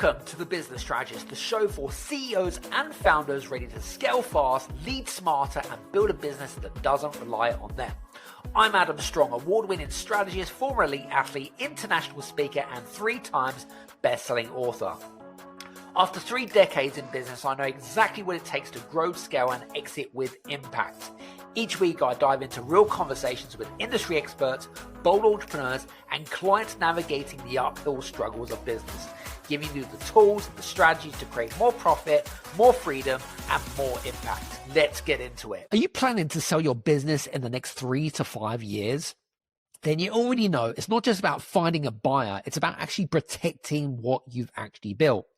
Welcome to The Business Strategist, the show for CEOs and founders ready to scale fast, lead smarter, and build a business that doesn't rely on them. I'm Adam Strong, award-winning strategist, former elite athlete, international speaker, and 3 times best-selling author. After 3 decades in business, I know exactly what it takes to grow, scale, and exit with impact. Each week, I dive into real conversations with industry experts, bold entrepreneurs, and clients navigating the uphill struggles of business, giving you the tools and the strategies to create more profit, more freedom, and more impact. Let's get into it. Are you planning to sell your business in the next 3 to 5 years? Then you already know it's not just about finding a buyer, it's about actually protecting what you've actually built.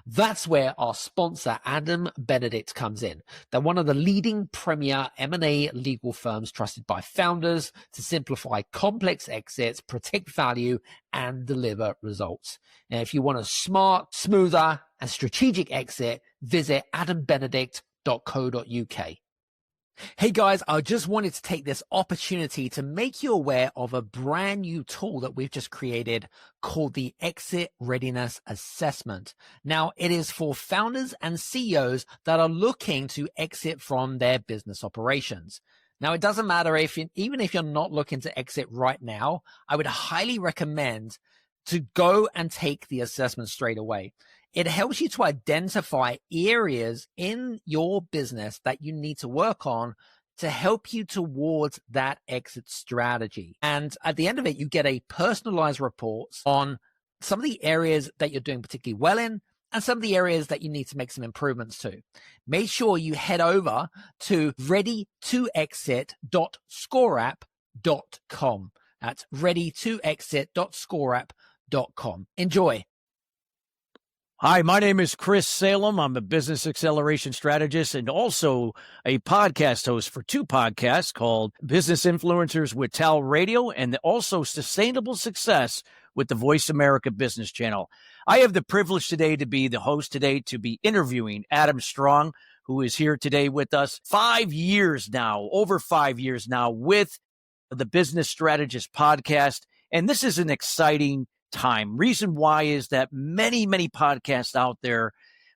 That's where our sponsor, Adam Benedict, comes in. They're one of the leading premier M&A legal firms trusted by founders to simplify complex exits, protect value, and deliver results. Now, if you want a smart, smoother, and strategic exit, visit adambenedict.co.uk. Hey guys, I just wanted to take this opportunity to make you aware of a brand new tool that we've just created called the Exit Readiness Assessment. Now, it is for founders and CEOs that are looking to exit from their business operations. Now, it doesn't matter even if you're not looking to exit right now, I would highly recommend to go and take the assessment straight away. It helps you to identify areas in your business that you need to work on to help you towards that exit strategy. And at the end of it, you get a personalized report on some of the areas that you're doing particularly well in and some of the areas that you need to make some improvements to. Make sure you head over to readytoexit.scoreapp.com. That's readytoexit.scoreapp.com. Enjoy. Hi, my name is Chris Salem. I'm a business acceleration strategist and also a podcast host for 2 podcasts called Business Influencers with Tal Radio and also Sustainable Success with the Voice America Business Channel. I have the privilege today to be the host today, to be interviewing Adam Strong, who is here today with us 5 years now, over 5 years now with the Business Strategist podcast. And this is an exciting time. Reason why is that many podcasts out there,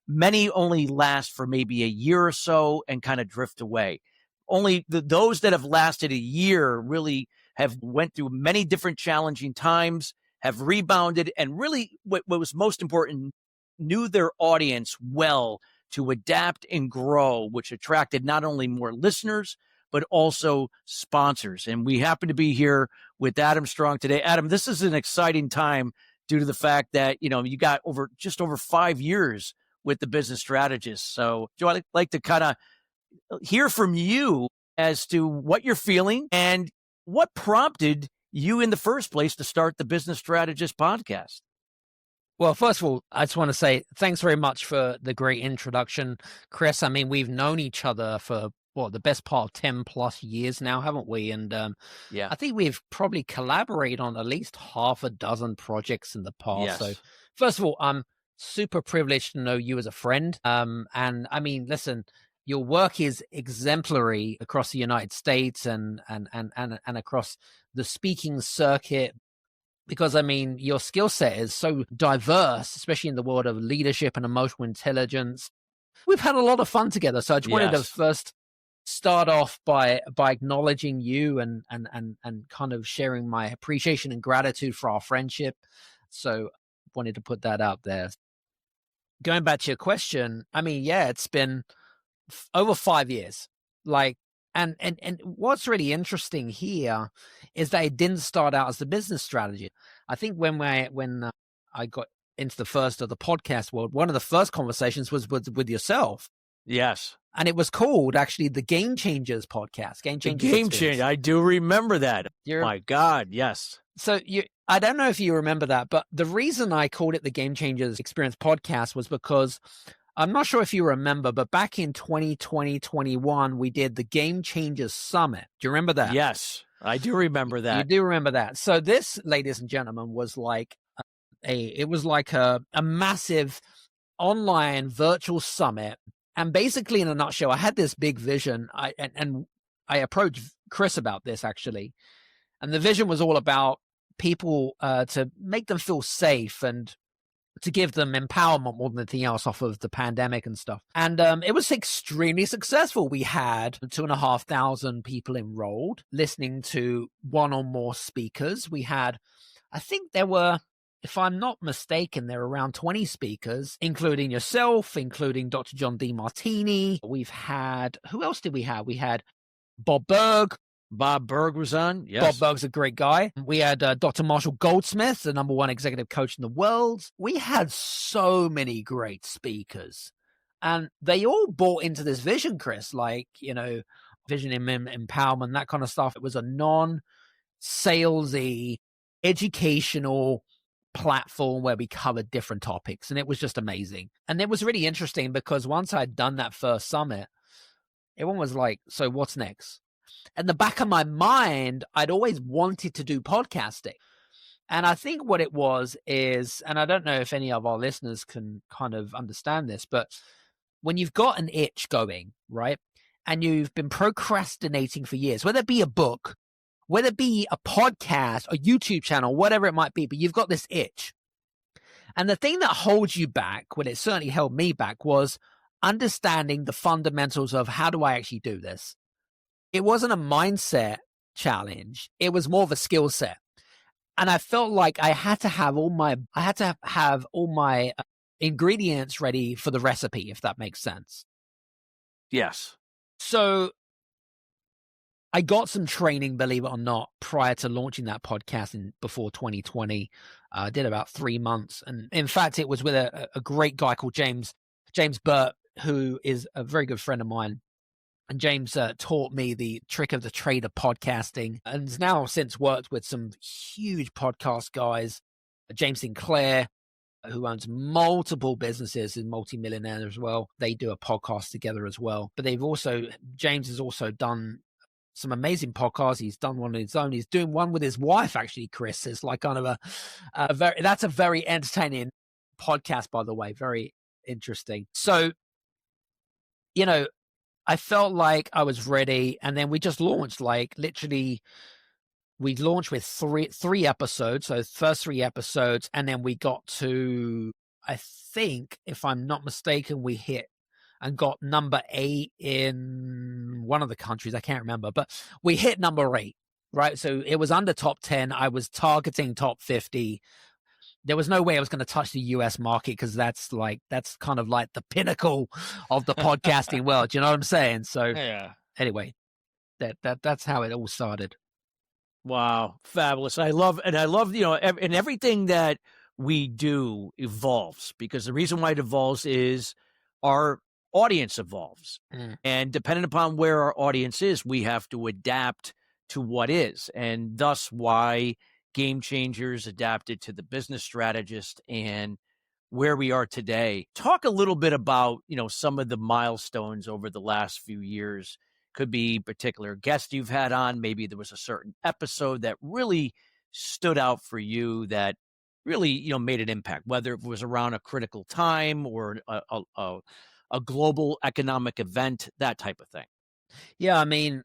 many only last for maybe a year or so and kind of drift away. Only those that have lasted a year really have went through many different challenging times, have rebounded, and really what was most important, knew their audience well to adapt and grow, which attracted not only more listeners, but also sponsors. And we happen to be here with Adam Strong today. Adam, this is an exciting time due to the fact that, you got just over 5 years with the Business Strategist. So I'd like to kind of hear from you as to what you're feeling and what prompted you in the first place to start the Business Strategist podcast. Well, first of all, I just want to say thanks very much for the great introduction, Chris. I mean, we've known each other for the best part of 10 plus years now, haven't we? And yeah, I think we've probably collaborated on at least half a dozen projects in the past. Yes. So first of all, I'm super privileged to know you as a friend. And I mean, listen, your work is exemplary across the United States and across the speaking circuit, because I mean, your skill set is so diverse, especially in the world of leadership and emotional intelligence. We've had a lot of fun together. So I just wanted to first start off by acknowledging you and kind of sharing my appreciation and gratitude for our friendship. So wanted to put that out there. Going back to your question, I mean, yeah, it's been over 5 years. And what's really interesting here is that it didn't start out as the business strategy. I think when I got into the first of the podcast world, one of the first conversations was with yourself. Yes. And it was called actually the Game Changers podcast. Game Changers. I do remember that. My God, yes. So I don't know if you remember that, but the reason I called it the Game Changers Experience podcast was because I'm not sure if you remember, but back in 2020, 21, we did the Game Changers Summit. Do you remember that? Yes, I do remember that. You do remember that. So this, ladies and gentlemen, was like a massive online virtual summit. And basically, in a nutshell, I had this big vision. I approached Chris about this, actually. And the vision was all about people to make them feel safe and to give them empowerment more than anything else off of the pandemic and stuff. And it was extremely successful. We had 2,500 people enrolled listening to one or more speakers. We had, I think there were, if I'm not mistaken, there were around 20 speakers, including yourself, including Dr. John Demartini. We've had, who else did we have? We had Bob Berg. Bob Berg was on. Yes. Bob Berg's a great guy. We had Dr. Marshall Goldsmith, the #1 executive coach in the world. We had so many great speakers. And they all bought into this vision, Chris, like, vision empowerment, that kind of stuff. It was a non-salesy, educational platform where we covered different topics. And it was just amazing. And it was really interesting because once I'd done that first summit, everyone was like, so what's next? In the back of my mind, I'd always wanted to do podcasting. And I think what it was is, and I don't know if any of our listeners can kind of understand this, but when you've got an itch going, right, and you've been procrastinating for years, whether it be a book, whether it be a podcast, a YouTube channel, whatever it might be, but you've got this itch. And the thing that holds you back, well, it certainly held me back, was understanding the fundamentals of how do I actually do this? It wasn't a mindset challenge. It was more of a skill set. And I felt like I had to have all my ingredients ready for the recipe, if that makes sense. Yes. So I got some training, believe it or not, prior to launching that podcast before 2020. I did about 3 months. And in fact, it was with a great guy called James Burt, who is a very good friend of mine. And James taught me the trick of the trade of podcasting, and has now since worked with some huge podcast guys. James Sinclair, who owns multiple businesses, is multimillionaire as well. They do a podcast together as well. But James has also done some amazing podcasts. He's done one on his own. He's doing one with his wife, actually, Chris. It's like kind of that's a very entertaining podcast, by the way. Very interesting. So, I felt like I was ready, and then we just launched. Like literally, we launched with three episodes. So first 3 episodes, and then we got to, I think, if I'm not mistaken, we hit and got number 8 in one of the countries. I can't remember, but we hit number 8, right? So it was under top 10. I was targeting top 50. There was no way I was going to touch the US market because that's kind of like the pinnacle of the podcasting world. You know what I'm saying? So yeah. Anyway, that's how it all started. Wow. Fabulous. I love, and everything that we do evolves, because the reason why it evolves is our audience evolves. And depending upon where our audience is, we have to adapt to what is. And thus why Game Changers adapted to the business strategist and where we are today. Talk a little bit about, some of the milestones over the last few years. Could be particular guests you've had on. Maybe there was a certain episode that really stood out for you that really, made an impact, whether it was around a critical time or a global economic event, that type of thing. Yeah, I mean,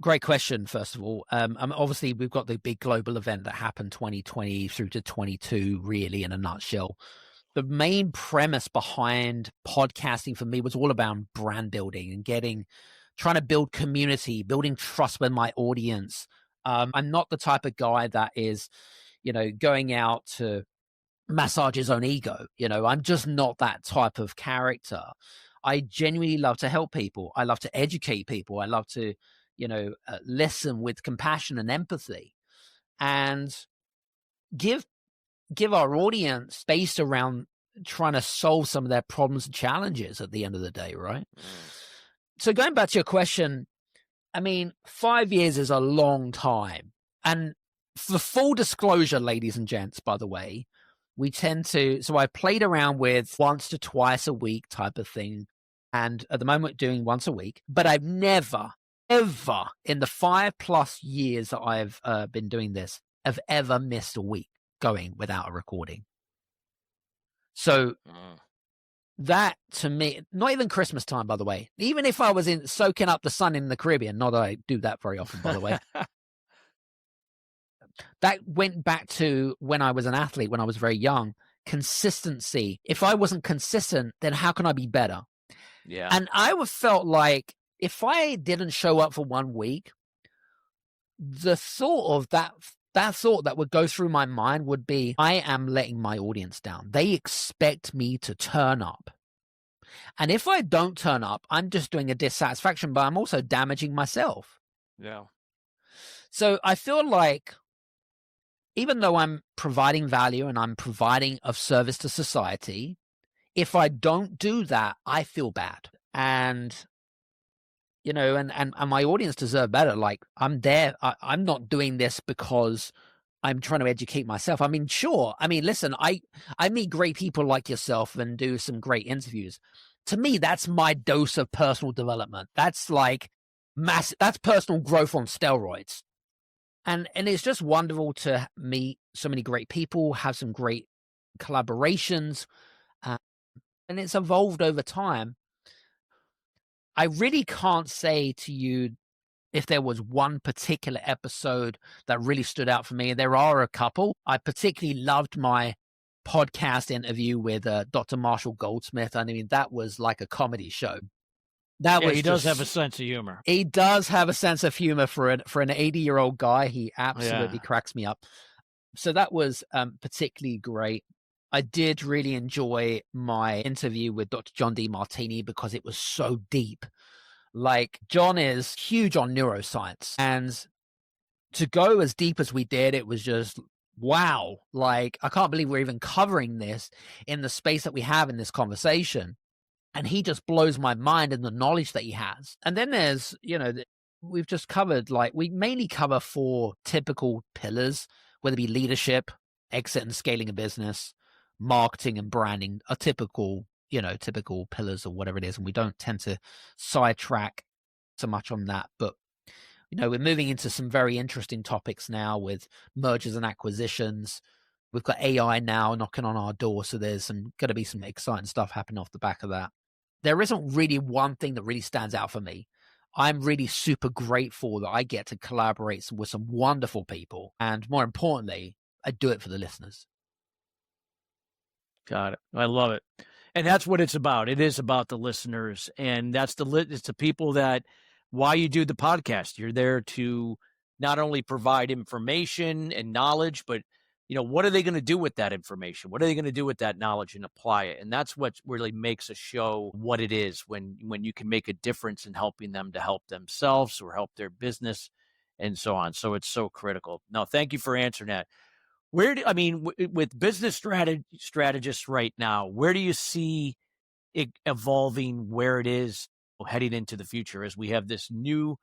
great question, first of all. Obviously, we've got the big global event that happened 2020 through to 22, really, in a nutshell. The main premise behind podcasting for me was all about brand building and trying to build community, building trust with my audience. I'm not the type of guy that is, going out to massage his own ego. I'm just not that type of character. I genuinely love to help people. I love to educate people. I love to, listen with compassion and empathy, and give our audience space around trying to solve some of their problems and challenges at the end of the day, right? So going back to your question, I mean, 5 years is a long time. And for full disclosure, ladies and gents, by the way, so I played around with once to twice a week type of thing. And at the moment doing once a week, but I've never, ever in the 5+ years that I've been doing this, have ever missed a week going without a recording. So that to me, not even Christmas time, by the way, even if I was soaking up the sun in the Caribbean, not that I do that very often, by the way, that went back to when I was an athlete, when I was very young. consistency. If I wasn't consistent, then how can I be better? Yeah. And I would felt like if I didn't show up for 1 week, the thought of that thought that would go through my mind would be, I am letting my audience down. They expect me to turn up. And if I don't turn up, I'm just doing a dissatisfaction, but I'm also damaging myself. Yeah. So I feel like even though I'm providing value and I'm providing a service to society, if I don't do that, I feel bad. And, you know, and my audience deserve better. Like, I'm there. I'm not doing this because I'm trying to educate myself. I mean, sure. I mean, listen, I meet great people like yourself and do some great interviews. To me, that's my dose of personal development. That's like that's personal growth on steroids. And it's just wonderful to meet so many great people, have some great collaborations, and it's evolved over time. I really can't say to you if there was one particular episode that really stood out for me. There are a couple. I particularly loved my podcast interview with Dr. Marshall Goldsmith. I mean, that was like a comedy show. He does have a sense of humor. He does have a sense of humor for an 80-year-old guy. He absolutely cracks me up. So that was particularly great. I did really enjoy my interview with Dr. John Demartini because it was so deep. Like, John is huge on neuroscience, and to go as deep as we did, it was just wow. Like, I can't believe we're even covering this in the space that we have in this conversation. And he just blows my mind in the knowledge that he has. And then there's, you know, we've just covered, like, we mainly cover 4 typical pillars, whether it be leadership, exit and scaling a business, marketing and branding, are typical pillars or whatever it is. And we don't tend to sidetrack so much on that. But, you know, we're moving into some very interesting topics now with mergers and acquisitions. We've got AI now knocking on our door. So there's going to be some exciting stuff happening off the back of that. There isn't really one thing that really stands out for me. I'm really super grateful that I get to collaborate with some wonderful people. And more importantly, I do it for the listeners. Got it. I love it. And that's what it's about. It is about the listeners. And it's the people that, why you do the podcast. You're there to not only provide information and knowledge, but, you know, what are they going to do with that information? What are they going to do with that knowledge and apply it? And that's what really makes a show what it is, when you can make a difference in helping them to help themselves or help their business and so on. So it's so critical. No, thank you for answering that. With business strategists right now, where do you see it evolving, where it is heading into the future as we have this new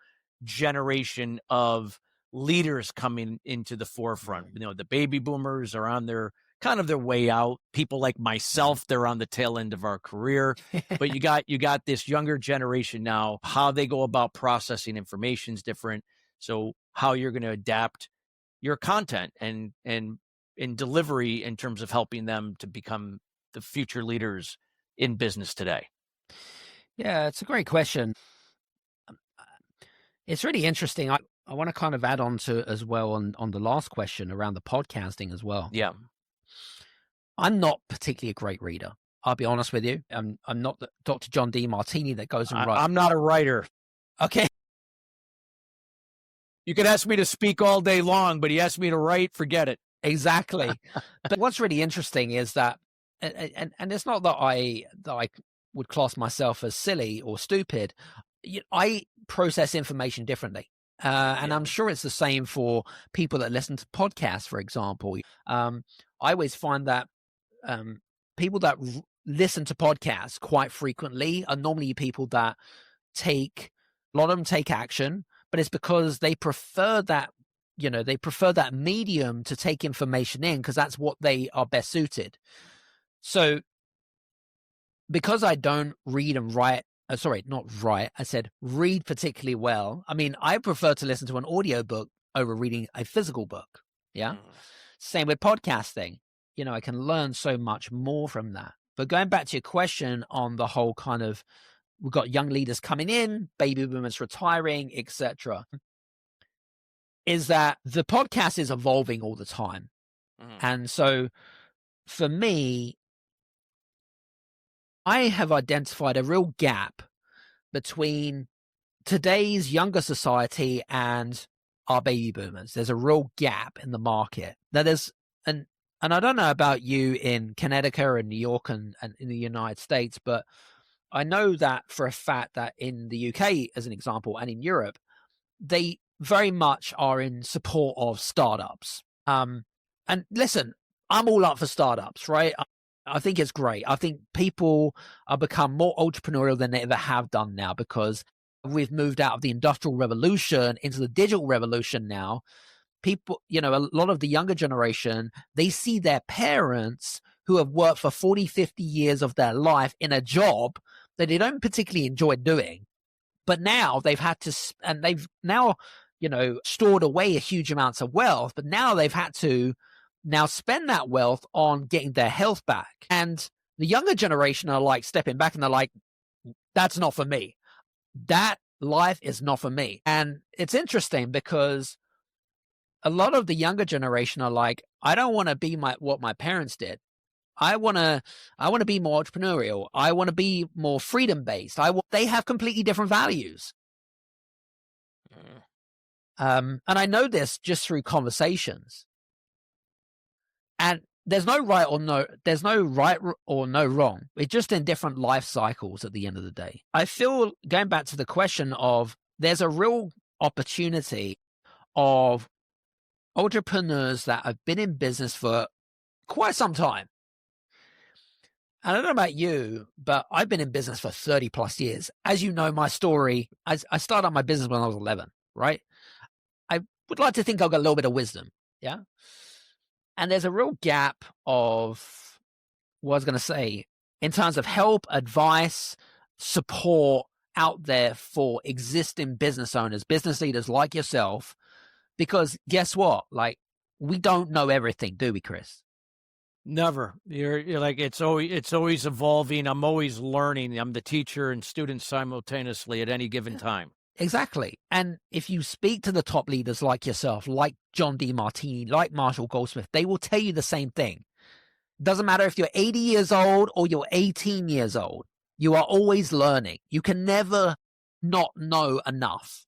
generation of leaders coming into the forefront? You know, the baby boomers are on their way out. People like myself, they're on the tail end of our career. But you got this younger generation now. How they go about processing information is different. So how you're going to adapt your content and in delivery in terms of helping them to become the future leaders in business today? Yeah, it's a great question. It's really interesting. I want to kind of add on to as well on the last question around the podcasting as well. Yeah. I'm not particularly a great reader. I'll be honest with you. I'm not the Dr. John Demartini that goes and writes. I'm not a writer. Okay. You could ask me to speak all day long, but you asked me to write, forget it. Exactly. But what's really interesting is that, and it's not that I would class myself as silly or stupid. I process information differently. And I'm sure it's the same for people that listen to podcasts, for example. I always find that people that listen to podcasts quite frequently are normally people that a lot of them take action, but it's because they prefer that, they prefer that medium to take information in because that's what they are best suited. So because I don't read and write, read particularly well. I mean, I prefer to listen to an audiobook over reading a physical book. Yeah. Same with podcasting. I can learn so much more from that. But going back to your question on the whole kind of, we've got young leaders coming in, baby boomers retiring, etc., is that the podcast is evolving all the time. And so for me, I have identified a real gap between today's younger society and our baby boomers. There's a real gap in the market. Now and I don't know about you in Connecticut and New York and in the United States, but I know that for a fact that in the UK, as an example, and in Europe, they very much are in support of startups. And listen, I'm all up for startups, right? I think it's great. I think people have become more entrepreneurial than they ever have done now because we've moved out of the industrial revolution into the digital revolution now. People, a lot of the younger generation, they see their parents who have worked for 40, 50 years of their life in a job that they don't particularly enjoy doing. But now they've had to, and they've now, stored away a huge amounts of wealth, but now they've had to now spend that wealth on getting their health back. And the younger generation are like stepping back and they're like, that's not for me. That life is not for me. And it's interesting because a lot of the younger generation are like, I don't want to be what my parents did. I want to be more entrepreneurial. I want to be more freedom based. They have completely different values. And I know this just through conversations. And there's no right or no wrong. It's just in different life cycles at the end of the day. I feel, going back to the question of, there's a real opportunity of entrepreneurs that have been in business for quite some time. And I don't know about you, but I've been in business for 30 plus years. As you know, my story, I started my business when I was 11, right? I would like to think I've got a little bit of wisdom. Yeah. And there's a real gap of what I was going to say in terms of help, advice, support out there for existing business owners, business leaders like yourself, because guess what? Like, we don't know everything, do we, Chris? Never. You're like, it's always evolving. I'm always learning. I'm the teacher and student simultaneously at any given time. Exactly. And if you speak to the top leaders like yourself, like John DeMartini, like Marshall Goldsmith, they will tell you the same thing. Doesn't matter if you're 80 years old or you're 18 years old, you are always learning. You can never not know enough.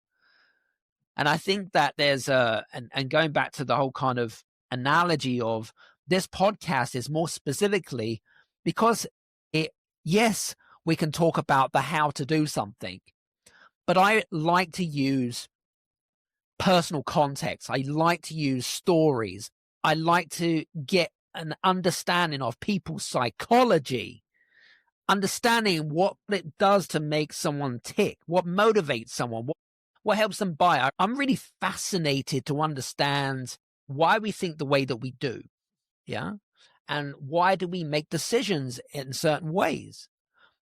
And I think that there's and going back to the whole kind of analogy of this podcast is more specifically because yes, we can talk about the how to do something, but I like to use personal context. I like to use stories. I like to get an understanding of people's psychology, understanding what it does to make someone tick, what motivates someone, what helps them buy. I'm really fascinated to understand why we think the way that we do. Yeah. And why do we make decisions in certain ways?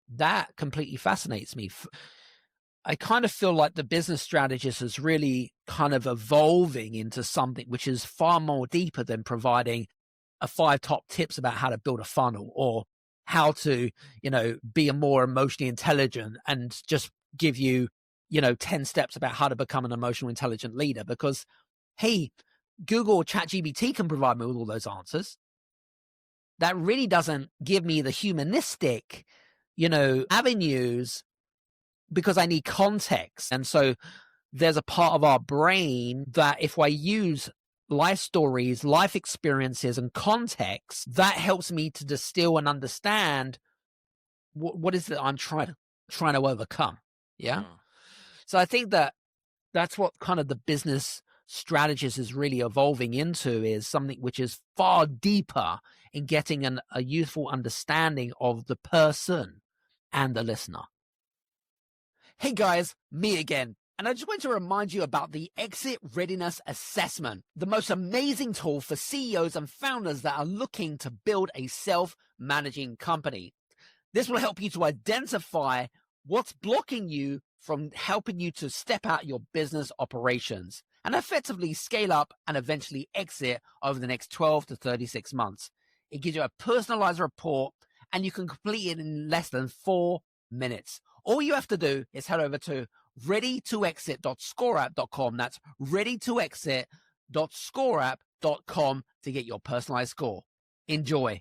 That completely fascinates me. I kind of feel like the business strategist is really kind of evolving into something which is far more deeper than providing 5 top tips about how to build a funnel or how to, be a more emotionally intelligent and just give you, 10 steps about how to become an emotionally intelligent leader. Because, hey, Google or ChatGPT can provide me with all those answers. That really doesn't give me the humanistic, avenues, because I need context. And so there's a part of our brain that if I use life stories, life experiences, and context, that helps me to distill and understand what is it I'm trying to overcome. Yeah. So I think that's what kind of the business strategist is really evolving into, is something which is far deeper in getting a youthful understanding of the person and the listener. Hey guys, me again. And I just want to remind you about the Exit Readiness Assessment, the most amazing tool for CEOs and founders that are looking to build a self-managing company. This will help you to identify what's blocking you from helping you to step out your business operations and effectively scale up and eventually exit over the next 12 to 36 months. It gives you a personalized report and you can complete it in less than 4 minutes. All you have to do is head over to readytoexit.scoreapp.com. That's readytoexit.scoreapp.com to get your personalized score. Enjoy.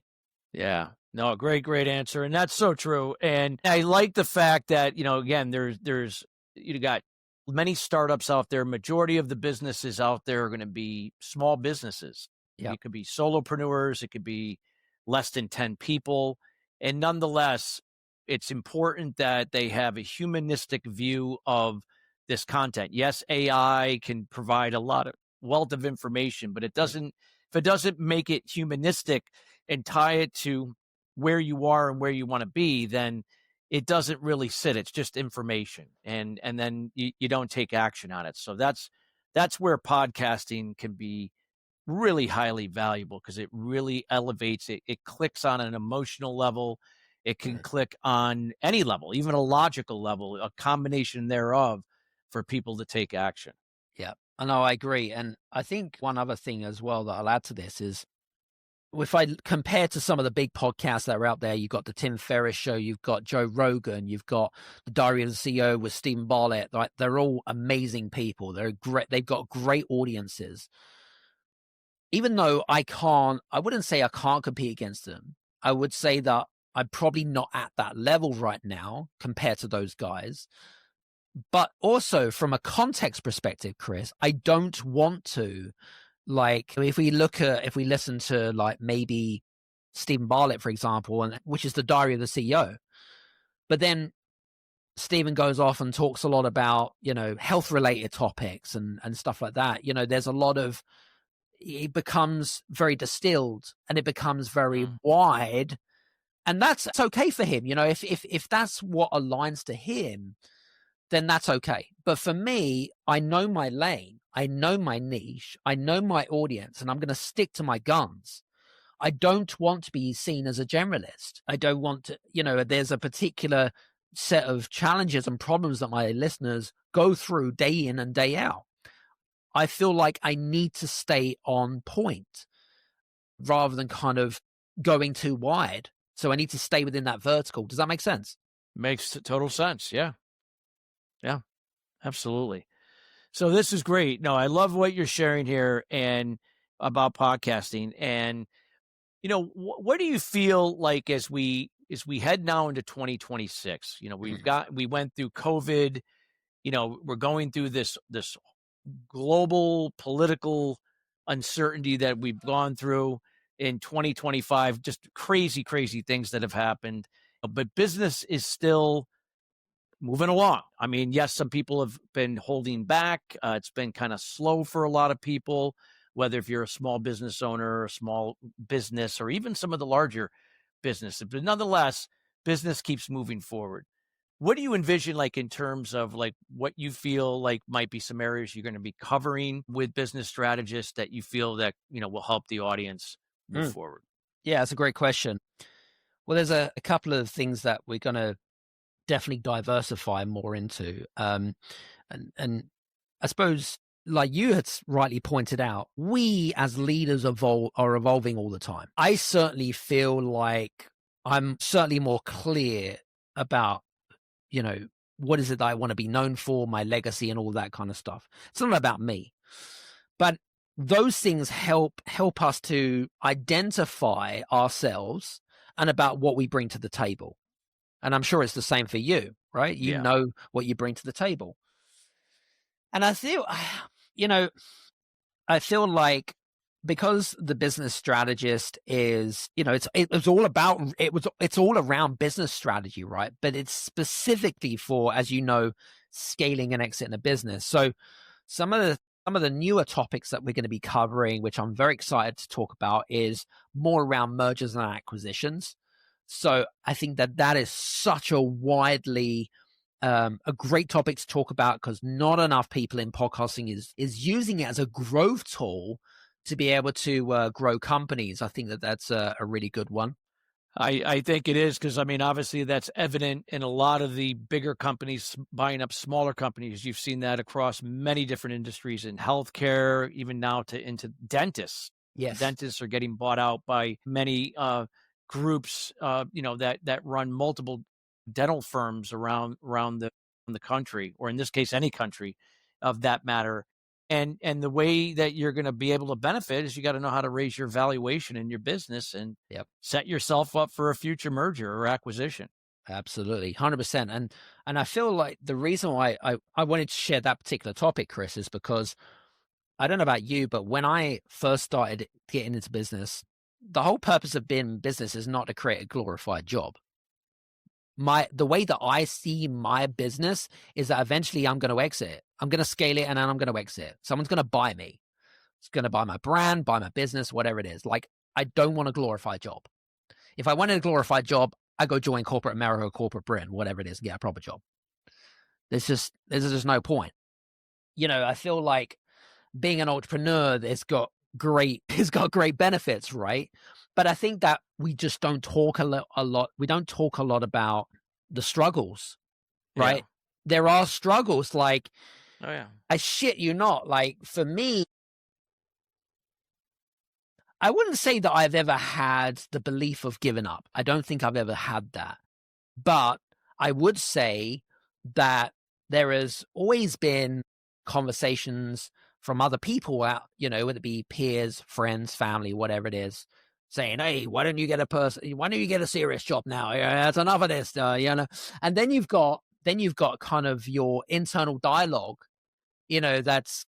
Yeah. No, great answer. And that's so true. And I like the fact that, again, there's you got many startups out there. Majority of the businesses out there are going to be small businesses. Yeah. It could be solopreneurs, it could be less than 10 people. And nonetheless, it's important that they have a humanistic view of this content. Yes, AI can provide a lot of wealth of information, but if it doesn't make it humanistic and tie it to where you are and where you want to be, then it doesn't really sit. It's just information, and then you don't take action on it. So that's where podcasting can be really highly valuable, because it really elevates it. It clicks on an emotional level. It can click on any level, even a logical level, a combination thereof, for people to take action. Yeah. I know, I agree. And I think one other thing as well that I'll add to this is, if I compare to some of the big podcasts that are out there, you've got the Tim Ferriss show, you've got Joe Rogan, you've got the Diary of the CEO with Stephen Bartlett. Like, they're all amazing people. They're great. They've got great audiences. Even though I wouldn't say I can't compete against them. I would say that I'm probably not at that level right now compared to those guys. But also from a context perspective, Chris, I don't want to, like, if we listen to, like, maybe Stephen Bartlett, for example, which is the Diary of the CEO, but then Stephen goes off and talks a lot about, health related topics and stuff like that. There's a lot of, it becomes very distilled and it becomes very wide, and that's okay for him. If that's what aligns to him, then that's okay. But for me, I know my lane, I know my niche, I know my audience, and I'm going to stick to my guns. I don't want to be seen as a generalist. I don't want to, there's a particular set of challenges and problems that my listeners go through day in and day out. I feel like I need to stay on point rather than kind of going too wide. So I need to stay within that vertical. Does that make sense? Makes total sense. Yeah. Yeah, absolutely. So this is great. No, I love what you're sharing here and about podcasting. And, what do you feel like as we head now into 2026? We went through COVID, we're going through this global political uncertainty that we've gone through in 2025, just crazy things that have happened. But business is still moving along. I mean, yes, some people have been holding back. It's been kind of slow for a lot of people, whether if you're a small business owner, a small business, or even some of the larger businesses. But nonetheless, business keeps moving forward. What do you envision, like, in terms of, like, what you feel like might be some areas you're going to be covering with business strategists that you feel that, will help the audience move forward? Yeah, that's a great question. Well, there's a couple of things that we're going to definitely diversify more into. And I suppose, like you had rightly pointed out, we as leaders are evolving all the time. I certainly feel like I'm certainly more clear about, what is it that I want to be known for, my legacy and all that kind of stuff. It's not about me, but those things help us to identify ourselves and about what we bring to the table. And I'm sure it's the same for you, right? You know what you bring to the table. And I feel, like, because the business strategist is, it's all around business strategy, right? But it's specifically for, as you know, scaling and exiting a business. So some of the newer topics that we're going to be covering, which I'm very excited to talk about, is more around mergers and acquisitions. So I think that is such a widely a great topic to talk about, because not enough people in podcasting is using it as a growth tool to be able to grow companies. I think that's a really good one. I think it is, because, I mean, obviously that's evident in a lot of the bigger companies buying up smaller companies. You've seen that across many different industries, in healthcare, even now into dentists. Yes. Dentists are getting bought out by many groups, that run multiple dental firms around the country, or in this case, any country of that matter. And the way that you're going to be able to benefit is you got to know how to raise your valuation in your business and set yourself up for a future merger or acquisition. Absolutely, 100%. And I feel like the reason why I wanted to share that particular topic, Chris, is because I don't know about you, but when I first started getting into business, the whole purpose of being in business is not to create a glorified job. The way that I see my business is that eventually I'm going to exit it. I'm going to scale it and then I'm going to exit. Someone's going to buy me. It's going to buy my brand, buy my business, whatever it is. Like, I don't want a glorified job. If I wanted a glorified job, I go join corporate America, corporate Britain, whatever it is, and get a proper job. There's just no point. I feel like being an entrepreneur has got great benefits, right? But I think that we just don't talk a lot. We don't talk a lot about the struggles, right? Yeah. There are struggles, like, oh yeah, I shit you not. Like, for me, I wouldn't say that I've ever had the belief of giving up. I don't think I've ever had that. But I would say that there has always been conversations from other people out, whether it be peers, friends, family, whatever it is, saying, hey, why don't you get a serious job now? That's enough of this, And then you've got kind of your internal dialogue, that's,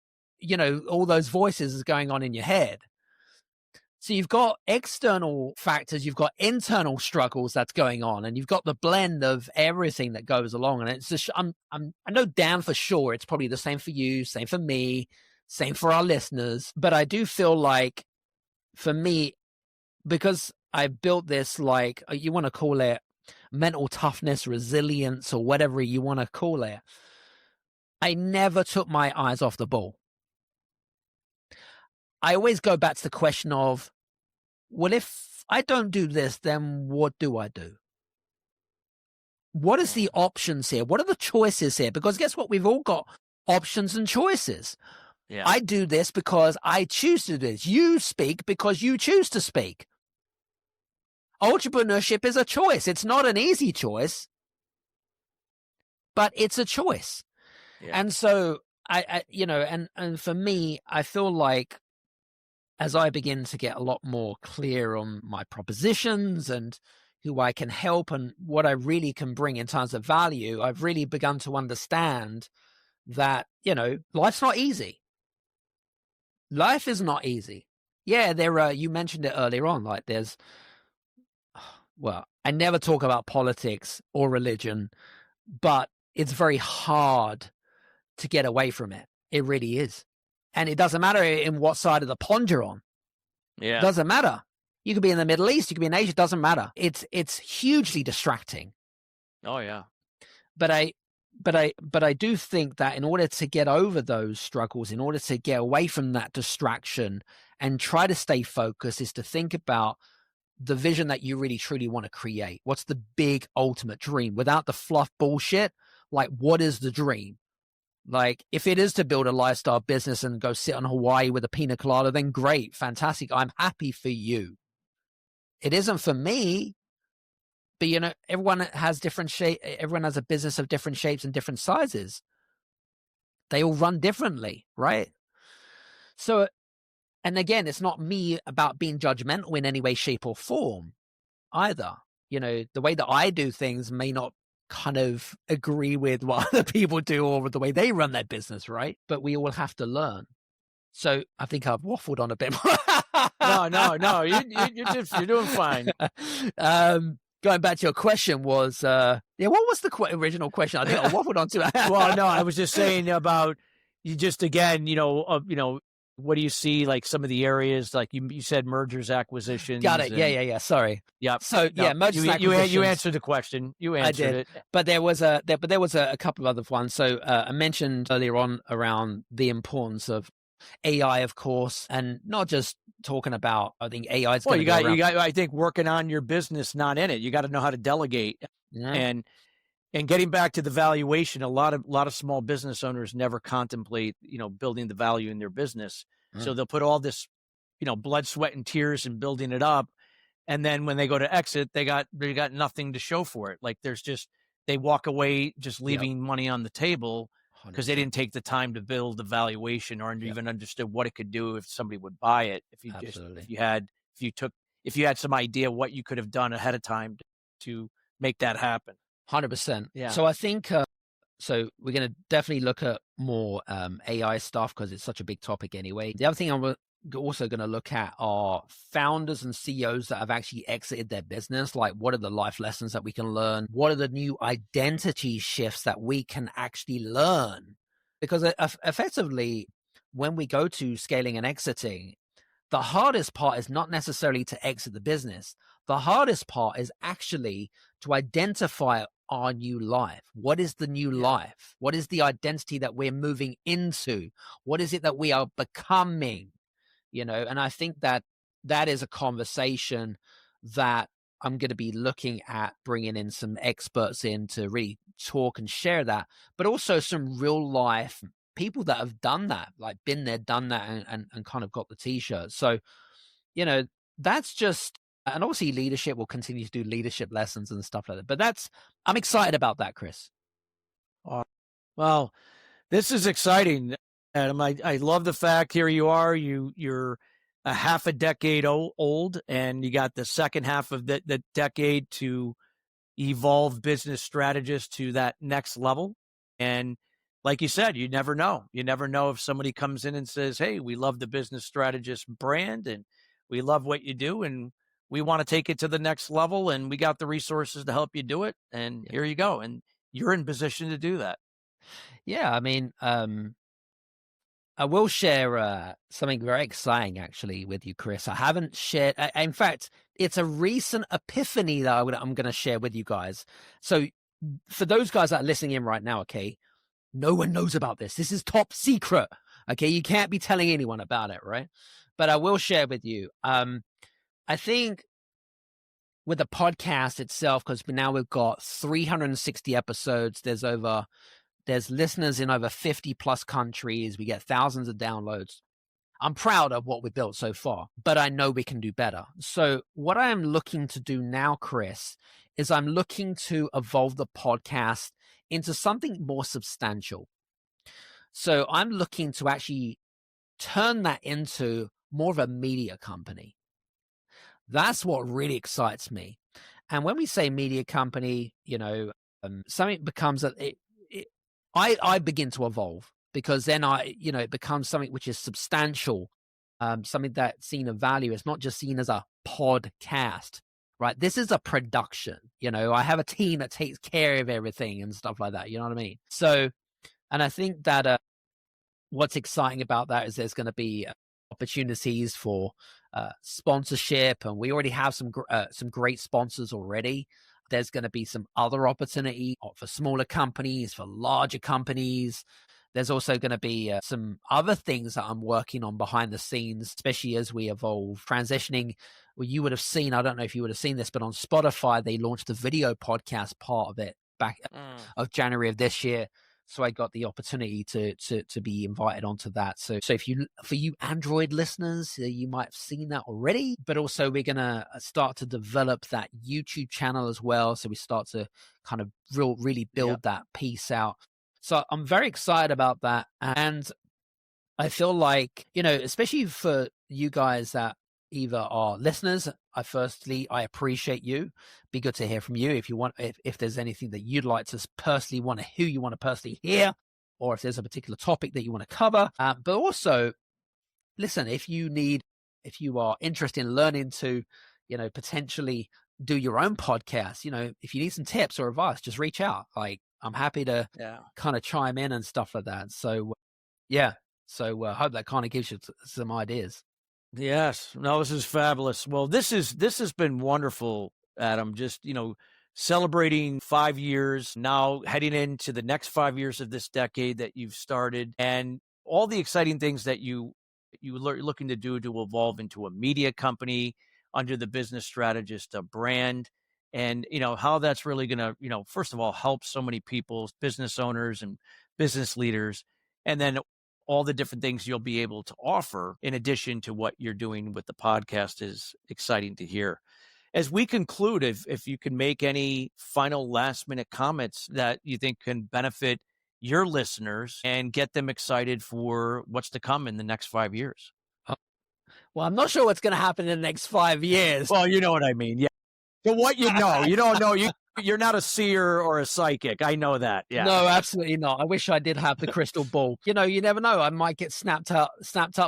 all those voices is going on in your head. So you've got external factors, you've got internal struggles that's going on, and you've got the blend of everything that goes along. And it's just, I know damn for sure it's probably the same for you, same for me, same for our listeners. But I do feel like, for me, because I built this, like, you want to call it mental toughness, resilience, or whatever you want to call it, I never took my eyes off the ball. I always go back to the question of, well, if I don't do this, then what do I do? What is the options here? What are the choices here? Because guess what? We've all got options and choices. Yeah. I do this because I choose to do this. You speak because you choose to speak. Entrepreneurship is a choice. It's not an easy choice, but it's a choice. Yeah. And so and for me, I feel like, as I begin to get a lot more clear on my propositions and who I can help and what I really can bring in terms of value, I've really begun to understand that, life's not easy. Life is not easy. Yeah, you mentioned it earlier on, like I never talk about politics or religion, but it's very hard to get away from it. It really is. And it doesn't matter in what side of the pond you're on. Yeah. It doesn't matter. You could be in the Middle East, you could be in Asia, it doesn't matter. It's hugely distracting. Oh yeah. But I do think that in order to get over those struggles, in order to get away from that distraction and try to stay focused, is to think about the vision that you really truly want to create. What's the big ultimate dream? Without the fluff bullshit, like, what is the dream? Like, if it is to build a lifestyle business and go sit on Hawaii with a pina colada, then great, fantastic. I'm happy for you. It isn't for me, but everyone has different shape. Everyone has a business of different shapes and different sizes. They all run differently, right? So, and again, it's not me about being judgmental in any way, shape, or form either. The way that I do things may not kind of agree with what other people do or with the way they run their business, right? But we all have to learn. So I think I've waffled on a bit more. No, you're doing fine. Going back to your question was, what was the original question? I think I waffled on to it. Well, no, I was just saying about you. Just again, what do you see, like some of the areas, like you said, mergers, acquisitions? Got it. Yeah. Sorry. Yeah. So mergers, acquisitions. You answered the question. You answered it. But there was a couple of other ones. So I mentioned earlier on around the importance of AI, of course, and not just talking about, I think AI is. Well, you got, I think, working on your business, not in it. You got to know how to delegate. Yeah. And getting back to the valuation, a lot of small business owners never contemplate, building the value in their business. So they'll put all this, blood, sweat, and tears in building it up. And then when they go to exit, they got nothing to show for it. Like they walk away just leaving money on the table. because they didn't take the time to build the valuation or even understood what it could do if somebody would buy it. If you had some idea what you could have done ahead of time to make that happen. 100%. Yeah. So I think, so we're going to definitely look at more AI stuff because it's such a big topic anyway. The other thing I'm also going to look at are founders and CEOs that have actually exited their business. Like, what are the life lessons that we can learn? What are the new identity shifts that we can actually learn? Because effectively, when we go to scaling and exiting, the hardest part is not necessarily to exit the business. The hardest part is actually to identify our new life. What is the new life? What is the identity that we're moving into? What is it that we are becoming? And I think that is a conversation that I'm going to be looking at bringing in some experts in to really talk and share that, but also some real life people that have done that, like been there, done that, and kind of got the t-shirt. So, that's just, and obviously leadership will continue to do leadership lessons and stuff like that. But I'm excited about that, Chris. Well, this is exciting, Adam. I love the fact here you are, you're a half a decade old, and you got the second half of the decade to evolve business strategists to that next level. And like you said, you never know. You never know if somebody comes in and says, hey, we love the business strategist brand and we love what you do and we want to take it to the next level and we got the resources to help you do it. And here you go. And you're in position to do that. Yeah. I mean, I will share something very exciting actually with you, Chris. I haven't shared, in fact, it's a recent epiphany that I'm going to share with you guys. So for those guys that are listening in right now, okay, no one knows about this. This is top secret. Okay, you can't be telling anyone about it, right? But I will share with you. I think with the podcast itself, because now we've got 360 episodes. There's listeners in over 50 plus countries. We get thousands of downloads. I'm proud of what we built so far, but I know we can do better. So what I am looking to do now, Chris, is I'm looking to evolve the podcast into something more substantial. So I'm looking to actually turn that into more of a media company. That's what really excites me. And when we say media company, something becomes I begin to evolve because then it becomes something which is substantial, something that's seen of value. It's not just seen as a podcast, right? This is a production. I have a team that takes care of everything and stuff like that. You know what I mean? So, and I think that what's exciting about that is there's going to be opportunities for sponsorship, and we already have some great sponsors already. There's going to be some other opportunity for smaller companies, for larger companies. There's also going to be some other things that I'm working on behind the scenes, especially as we evolve, transitioning. Well, you would have seen, I don't know if you would have seen this, but on Spotify, they launched the video podcast part of it back of January of this year. So I got the opportunity to be invited onto that. So for you Android listeners, you might have seen that already, but also we're going to start to develop that YouTube channel as well. So we start to kind of really build that piece out. So I'm very excited about that. And I feel like, especially for you guys that either are listeners, I appreciate you. Be good to hear from you if there's anything that you'd like to personally who you want to personally hear, or if there's a particular topic that you want to cover. But also, listen, if you are interested in learning to, potentially do your own podcast, if you need some tips or advice, just reach out. Like, I'm happy to kind of chime in and stuff like that. So, I hope that kind of gives you some ideas. Yes. No, this is fabulous. Well, this has been wonderful, Adam. Just, celebrating 5 years, now heading into the next 5 years of this decade that you've started, and all the exciting things that you're looking to do to evolve into a media company under the business strategist, a brand, and, how that's really going to, first of all, help so many people, business owners and business leaders, and then all the different things you'll be able to offer in addition to what you're doing with the podcast is exciting to hear. As we conclude, if you can make any final last minute comments that you think can benefit your listeners and get them excited for what's to come in the next 5 years? Well, I'm not sure what's going to happen in the next 5 years. Well, you know what I mean. Yeah. So what you know, you don't know. You're not a seer or a psychic. I know that. Yeah. No, absolutely not. I wish I did have the crystal ball. You never know. I might get snapped up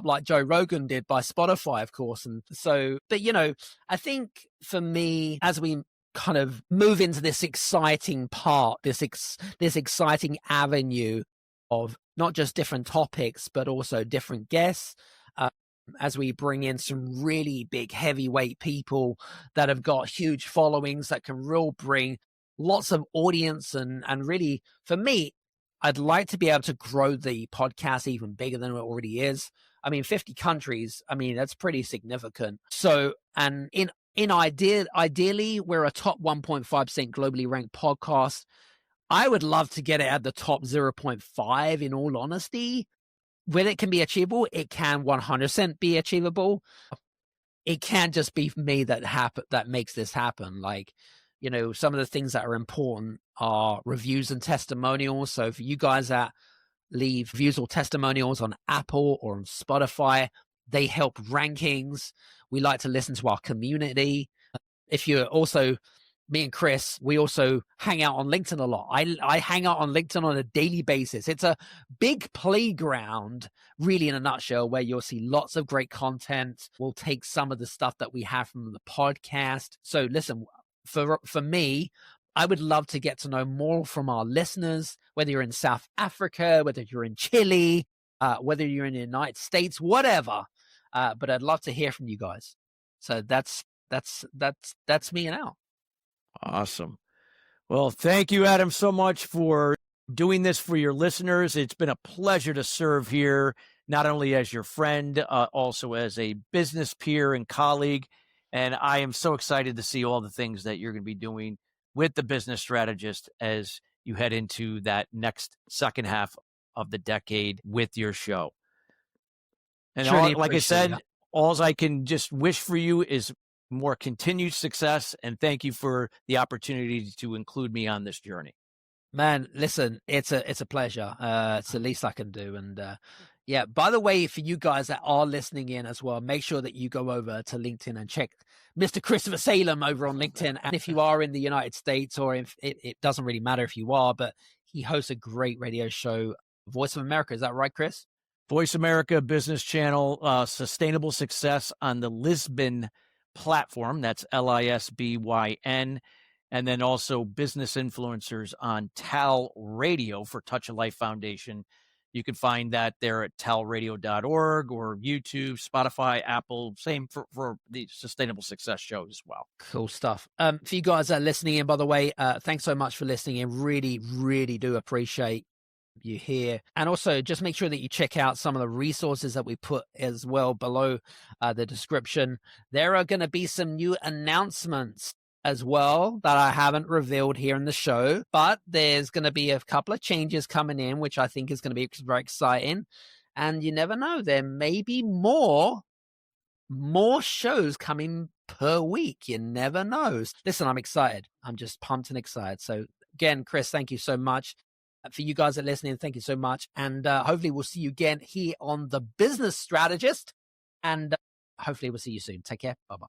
like Joe Rogan did by Spotify, of course. And so, but I think for me, as we kind of move into this exciting part, this exciting avenue of not just different topics, but also different guests, as we bring in some really big heavyweight people that have got huge followings that can really bring lots of audience and really, for me, I'd like to be able to grow the podcast even bigger than it already is. I mean, 50 countries, that's pretty significant. So, and ideally, we're a top 1.5% globally ranked podcast. I would love to get it at the top 0.5 in all honesty. When it can be achievable, it can 100% be achievable. It can't just be me that makes this happen. Like, some of the things that are important are reviews and testimonials. So for you guys that leave reviews or testimonials on Apple or on Spotify, they help rankings. We like to listen to our community. If you're also, me and Chris, we also hang out on LinkedIn a lot. I hang out on LinkedIn on a daily basis. It's a big playground, really, in a nutshell, where you'll see lots of great content. We'll take some of the stuff that we have from the podcast. So listen, for me, I would love to get to know more from our listeners, whether you're in South Africa, whether you're in Chile, whether you're in the United States, whatever. But I'd love to hear from you guys. So that's me and Al. Awesome. Well, thank you, Adam, so much for doing this for your listeners. It's been a pleasure to serve here, not only as your friend, also as a business peer and colleague. And I am so excited to see all the things that you're going to be doing with the Business Strategist as you head into that next second half of the decade with your show. And like I said, all I can just wish for you is more continued success, and thank you for the opportunity to include me on this journey. Man, listen, it's a pleasure. It's the least I can do. And yeah, by the way, for you guys that are listening in as well, make sure that you go over to LinkedIn and check Mr. Christopher Salem over on LinkedIn. And if you are in the United States, or if it doesn't really matter if you are, but he hosts a great radio show, Voice of America. Is that right, Chris? Voice America Business Channel, Sustainable Success on the Lisbon platform. That's LISBYN. And then also Business Influencers on TAL Radio for Touch of Life Foundation. You can find that there at talradio.org or YouTube, Spotify, Apple. Same for the Sustainable Success show as well. Cool stuff. For you guys that are listening in, by the way, thanks so much for listening in. Really, really do appreciate you here. And also just make sure that you check out some of the resources that we put as well below the description. There are going to be some new announcements as well that I haven't revealed here in the show, but there's going to be a couple of changes coming in, which I think is going to be very exciting. And you never know, there may be more shows coming per week. You never know. Listen, I'm excited. I'm just pumped and excited. So again, Chris, thank you so much. For you guys that are listening, thank you so much. And hopefully we'll see you again here on The Business Strategist. And hopefully we'll see you soon. Take care. Bye-bye.